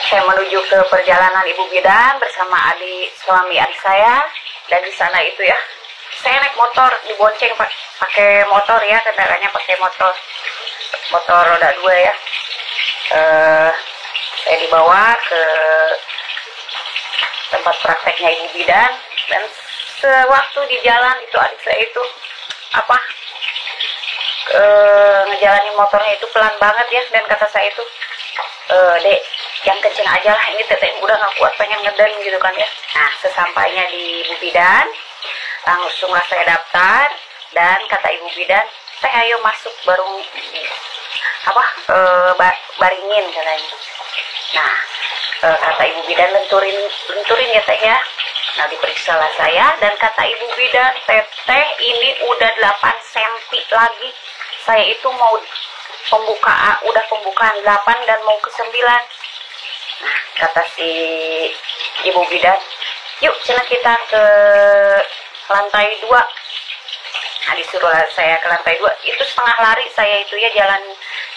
Saya menuju ke perjalanan Ibu Bidan bersama suami adik saya, dan di sana itu ya, saya naik motor, dibonceng pakai motor ya, kendaraannya pakai motor roda 2 ya. Saya dibawa ke tempat prakteknya Ibu Bidan, dan sewaktu di jalan itu adik saya itu ngejalanin motornya itu pelan banget ya, dan kata saya itu, Dek, yang kenceng aja lah, ini teteh udah gak kuat pengen ngeden gitu kan ya. Nah, sesampainya di Ibu Bidan, langsunglah saya daftar, dan kata Ibu Bidan, teh ayo masuk baru baringin katanya. Nah, kata Ibu Bidan lenturin ya teh ya. Nah, diperiksalah saya, dan kata Ibu Bidan, teteh ini udah 8 cm lagi. Saya itu mau udah pembukaan 8 dan mau ke 9. Nah, kata si Ibu Bidan, yuk cina kita ke lantai 2. Nah, disuruh saya ke lantai 2. Itu setengah lari saya itu ya,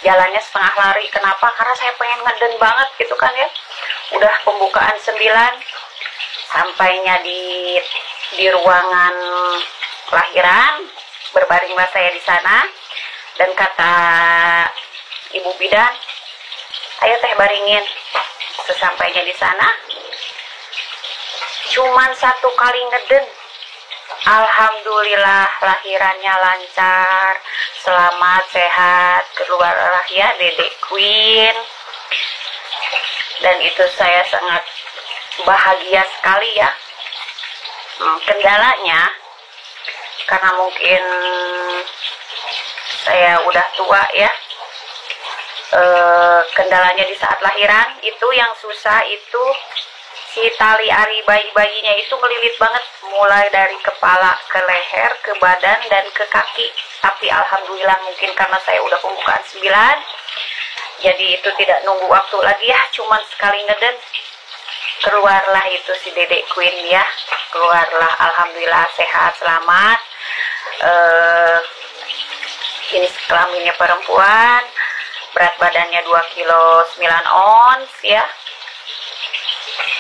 jalannya setengah lari. Kenapa? Karena saya pengen ngeden banget gitu kan ya. Udah pembukaan 9. Sampainya di ruangan lahiran, berbaringlah saya di sana, dan kata Ibu Bidan, ayo teh baringin. Sesampainya di sana, cuman 1 kali ngeden, alhamdulillah lahirannya lancar, selamat, sehat, keluarlah ya Dedek Queen. Dan itu saya sangat bahagia sekali ya. Kendalanya karena mungkin saya udah tua ya, kendalanya di saat lahiran itu yang susah itu si tali ari bayinya itu melilit banget, mulai dari kepala ke leher, ke badan, dan ke kaki. Tapi alhamdulillah mungkin karena saya udah pembukaan 9, jadi itu tidak nunggu waktu lagi ya, cuman sekali ngeden keluarlah itu si Dedek Queen ya, keluarlah alhamdulillah sehat selamat. Ini kelaminnya perempuan, berat badannya 2 kilo 9 ons ya,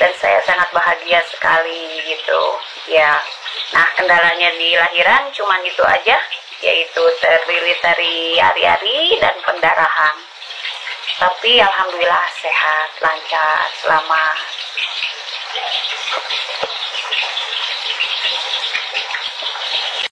dan saya sangat bahagia sekali gitu ya. Nah, kendalanya di lahiran cuman itu aja, yaitu terdiri dari ari-ari dan pendarahan. Tapi alhamdulillah sehat, lancar, selamat.